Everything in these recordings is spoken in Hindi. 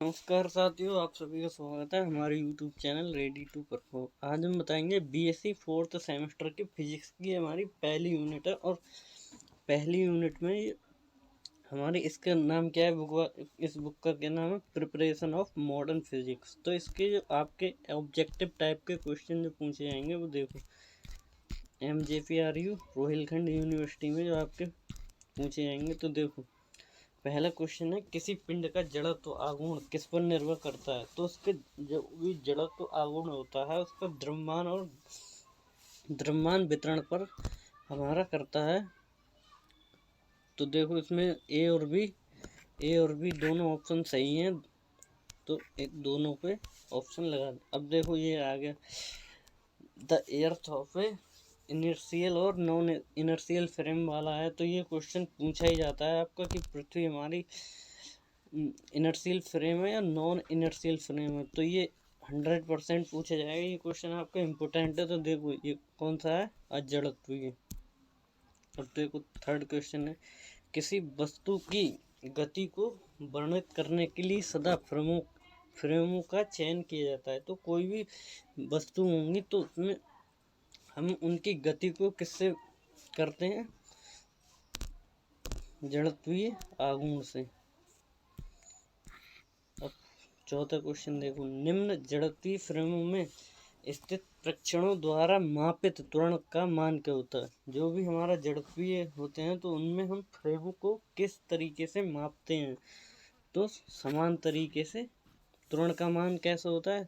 नमस्कार साथियों, आप सभी का स्वागत है हमारे YouTube channel ready to perform. आज हम बताएंगे बीएससी फोर्थ सेमेस्टर की फिजिक्स की हमारी पहली यूनिट है। और पहली यूनिट में हमारी इसका नाम क्या है, इस बुक का क्या नाम है, प्रिपरेशन ऑफ मॉडर्न फिजिक्स। तो इसके जो आपके ऑब्जेक्टिव टाइप के क्वेश्चन जो पूछे जाएंगे वो देखो, MJPRU रोहिलखंड यूनिवर्सिटी में जो आपके पूछे जाएंगे। तो देखो, पहला क्वेश्चन है, किसी पिंड का जड़त्व आघूर्ण किस पर निर्भर करता है? तो उसके जो भी जड़त्व आघूर्ण होता है उसका द्रव्यमान और द्रव्यमान वितरण पर हमारा करता है। तो देखो, इसमें ए और बी दोनों ऑप्शन सही हैं, तो दोनों पे ऑप्शन लगा। अब देखो, ये आ गया the earth of a inertial और नॉन इनर्शियल फ्रेम वाला है। तो ये क्वेश्चन पूछा ही जाता है आपका कि पृथ्वी हमारी इनर्शियल फ्रेम है या नॉन इनर्शियल फ्रेम है। तो ये 100% पूछा जाएगा, ये क्वेश्चन आपका इम्पोर्टेंट है। तो देखो, ये कौन सा है, अजड़त्व। ये अब देखो, थर्ड क्वेश्चन है, किसी वस्तु की गति को वर्णित करने के लिए सदा फ्रेमों का चयन किया जाता है। तो कोई भी वस्तु होंगी तो उसमें हम उनकी गति को किससे करते हैं, जड़त्वीय आघूर्ण से। अब चौथा क्वेश्चन देखो, निम्न जड़त्वीय फ्रेमों में स्थित प्रेक्षणों द्वारा मापित त्वरण का मान क्या होता है? जो भी हमारा जड़त्वीय होते हैं तो उनमें हम फ्रेमों को किस तरीके से मापते हैं? तो समान तरीके से। त्वरण का मान कैसा होता है,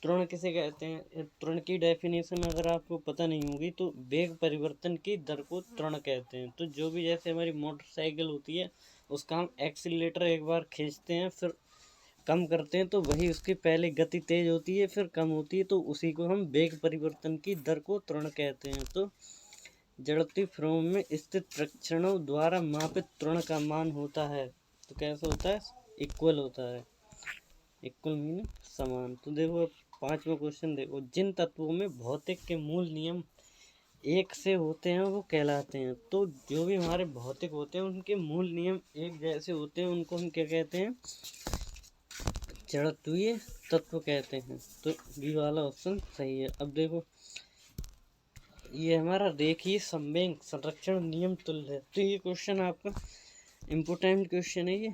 त्वरण किसे कहते हैं? त्वरण की डेफिनेशन अगर आपको पता नहीं होगी तो वेग परिवर्तन की दर को त्वरण कहते हैं। तो जो भी, जैसे हमारी मोटरसाइकिल होती है, उसका हम एक्सीलरेटर एक बार खींचते हैं फिर कम करते हैं, तो वही उसकी पहले गति तेज होती है फिर कम होती है, तो उसी को हम वेग परिवर्तन की दर को त्वरण कहते हैं। तो जड़त्वीय फ्रेम में स्थित प्रेक्षणों द्वारा मापित त्वरण का मान होता है, तो कैसा होता है, इक्वल होता है। इक्वल मीन समान। तो देखो, पांचवा क्वेश्चन देखो, जिन तत्वों में भौतिक के मूल नियम एक से होते हैं वो कहलाते हैं। तो जो भी हमारे भौतिक होते हैं उनके मूल नियम एक जैसे होते हैं, उनको हम क्या कहते हैं, जड़त्वीय तत्व कहते हैं। तो बी वाला ऑप्शन सही है। अब देखो, ये हमारा रेखीय संवेग संरक्षण नियम तुल्य है। तो ये क्वेश्चन आपका इम्पोर्टेंट क्वेश्चन है। ये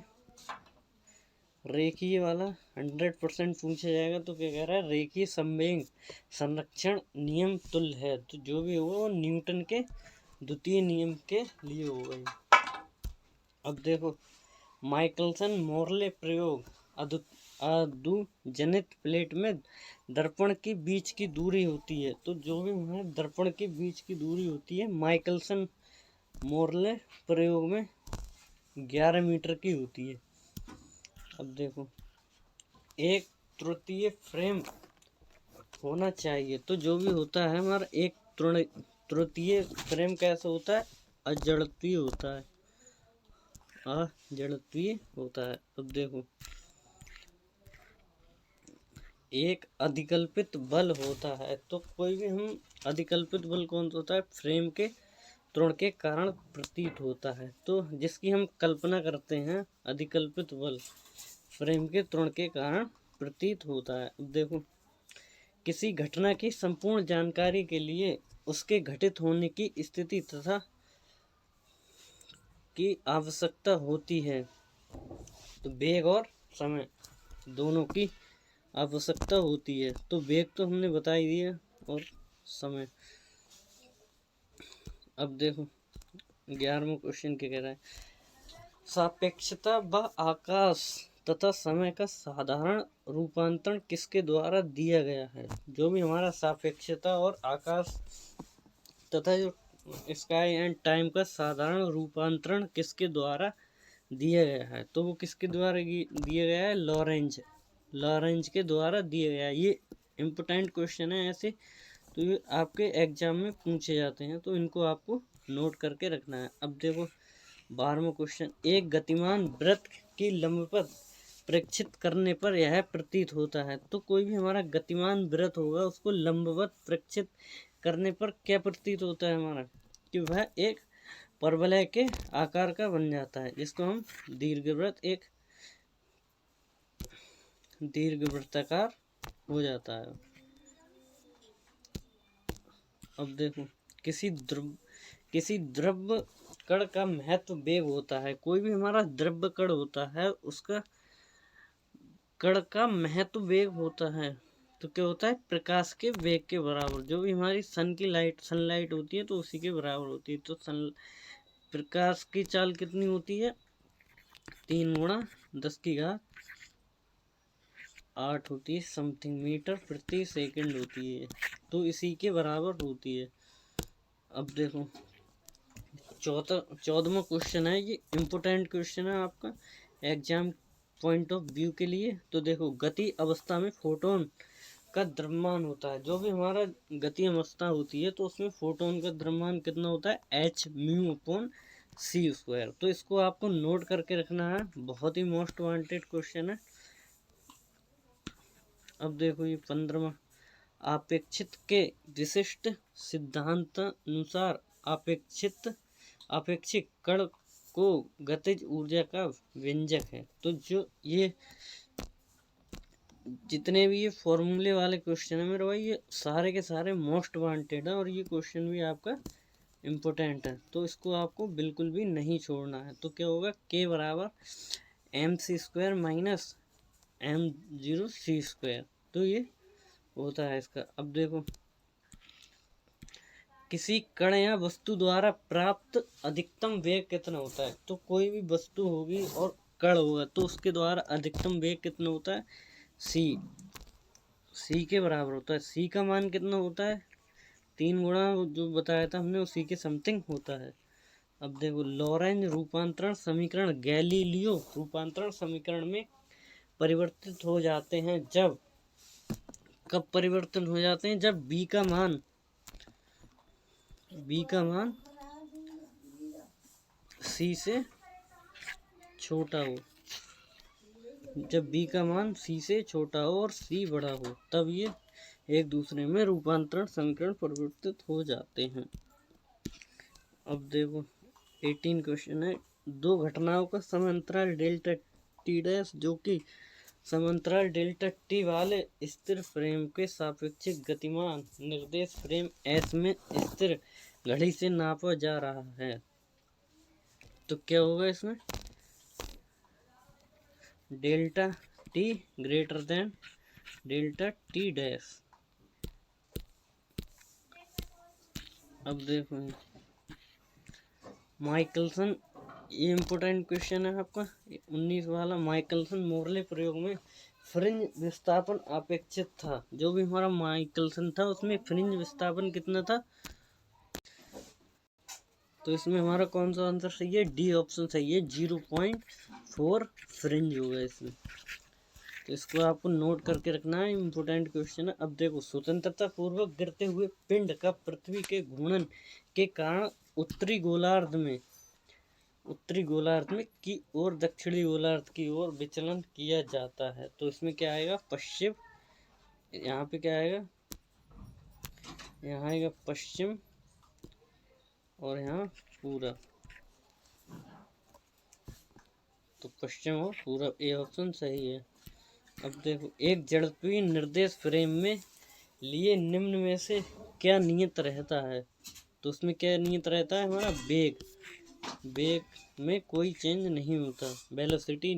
रेखीय वाला 100% पूछा जाएगा। तो क्या कह रहा है, रेखीय संवेग संरक्षण नियम तुल्य है। तो जो भी होगा वो न्यूटन के द्वितीय नियम के लिए होगा। अब देखो, माइकलसन मोरले प्रयोग, अदुजनित प्लेट में दर्पण के बीच की दूरी होती है। तो जो भी हमारे दर्पण के बीच की दूरी होती है माइकलसन मोरले प्रयोग में 11 मीटर की होती है। अब देखो, एक तृतीय फ्रेम होना चाहिए। तो जो भी होता है हमारा एक तृतीय फ्रेम कैसा होता है, अजड़त्वीय होता है, अजड़त्वीय होता है। अब देखो, एक अधिकल्पित बल होता है। तो कोई भी हम अधिकल्पित बल कौन सा होता है, फ्रेम के त्वरण के कारण प्रतीत होता है। तो जिसकी हम कल्पना करते हैं, अधिकल्पित बल फ्रेम के त्वरण के कारण प्रतीत होता है। अब देखो, किसी घटना की संपूर्ण जानकारी के लिए उसके घटित होने की स्थिति तथा की आवश्यकता होती है। तो वेग और समय दोनों की आवश्यकता होती है। तो वेग तो हमने बता ही दिया, और समय। अब देखो, 11वां क्वेश्चन क्या कह रहा है, सापेक्षता व आकाश तथा समय का साधारण रूपांतरण किसके द्वारा दिया गया है? जो भी हमारा सापेक्षता और आकाश तथा जो स्काई एंड टाइम का साधारण रूपांतरण किसके द्वारा दिया गया है? तो वो किसके द्वारा दिया गया है, लॉरेंज के द्वारा दिया गया है। ये इम्पोर्टेंट क्वेश्चन है ऐसे, तो ये आपके एग्जाम में पूछे जाते हैं, तो इनको आपको नोट करके रखना है। अब देखो, 12वां क्वेश्चन, एक गतिमान वृत्त की लंबवत प्रेक्षित करने पर यह प्रतीत होता है। तो कोई भी हमारा गतिमान वृत्त होगा उसको लंबवत प्रेक्षित करने पर क्या प्रतीत होता है हमारा, कि वह एक परवलय के आकार का बन जाता है, जिसको हम दीर्घवृत्त, एक दीर्घवृत्ताकार हो जाता है। अब देखो, किसी द्रव्य कण का महत्व वेग होता है। कोई भी हमारा द्रव्य कण होता है, उसका कण का महत्व वेग होता है। तो क्या होता है, प्रकाश के वेग के बराबर। जो भी हमारी सनलाइट होती है तो उसी के बराबर होती है। तो प्रकाश की चाल कितनी होती है, 3 गुणा 10⁸ होती है, समथिंग मीटर प्रति सेकंड होती है। तो इसी के बराबर होती है। अब देखो, 14वां क्वेश्चन है, ये इम्पोर्टेंट क्वेश्चन है आपका एग्जाम पॉइंट ऑफ व्यू के लिए। तो देखो, गति अवस्था में फोटोन का द्रव्यमान होता है। जो भी हमारा गति अवस्था होती है तो उसमें फोटोन का द्रव्यमान कितना होता है, h/c²। तो इसको आपको नोट करके रखना है, बहुत ही मोस्ट वांटेड क्वेश्चन है। अब देखो, ये 15वां, आपेक्षित के विशिष्ट सिद्धांत अनुसार आपेक्षिक कण को गतिज ऊर्जा का व्यंजक है। तो जो ये जितने भी ये फॉर्मूले वाले क्वेश्चन है मेरे भाई, ये सारे के सारे मोस्ट वांटेड है और ये क्वेश्चन भी आपका इम्पोर्टेंट है। तो इसको आपको बिल्कुल भी नहीं छोड़ना है। तो क्या होगा, k बराबर mc² माइनस m0c²। तो ये होता है इसका। अब देखो, किसी कण या वस्तु द्वारा प्राप्त अधिकतम वेग कितना होता है। तो कोई भी वस्तु होगी और कण होगा तो उसके द्वारा अधिकतम वेग कितना होता है, c के बराबर होता है। c का मान कितना होता है, 3 गुणा जो बताया था हमने उसी के समथिंग होता है। अब देखो, लॉरेंज रूपांतरण समीकरण गैलीलियो रूपांतरण समीकरण में परिवर्तित हो जाते हैं जब, कब परिवर्तन हो जाते हैं, जब b का मान c से छोटा हो। जब b का मान c से छोटा हो और c बड़ा हो, तब ये एक दूसरे में रूपांतरण समीकरण परिवर्तित हो जाते हैं। अब देखो, 18 क्वेश्चन है, दो घटनाओं का समांतराल डेल्टा टी डैश, जो कि समांतराल डेल्टा टी वाले स्थिर फ्रेम के सापेक्षिक गतिमान निर्देश फ्रेम S में स्थिर घड़ी से नापा जा रहा है। तो क्या होगा इसमें, delta T greater than delta T dash. अब देखो, माइकलसन, ये इम्पोर्टेंट क्वेश्चन है आपका 19 वाला। माइकलसन मोरले प्रयोग में फ्रिंज विस्थापन अपेक्षित था। जो भी हमारा माइकलसन था उसमें फ्रिंज विस्थापन कितना था, तो इसमें हमारा कौन सा आंसर सही है, डी ऑप्शन सही है, 0.4 फ्रिंज होगा इसमें। तो इसको आपको नोट करके रखना है, इम्पोर्टेंट क्वेश्चन है। अब देखो, स्वतंत्रता पूर्वक गिरते हुए पिंड का पृथ्वी के घूर्णन के कारण उत्तरी गोलार्ध में की ओर दक्षिणी गोलार्ध की ओर विचलन किया जाता है। तो इसमें क्या आएगा, पश्चिम, यहाँ पे क्या आएगा, यहाँ आएगा पश्चिम और यहाँ पूरब। तो पश्चिम और पूरब, ये ऑप्शन सही है। अब देखो, एक जड़त्वीय निर्देश फ्रेम में लिए निम्न में से क्या नियत रहता है। तो उसमें क्या नियत रहता है, हमारा वेग में कोई चेंज नहीं होता, वेलोसिटी।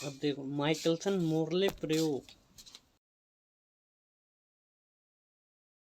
अब देखो, माइकलसन मोरले प्रयोग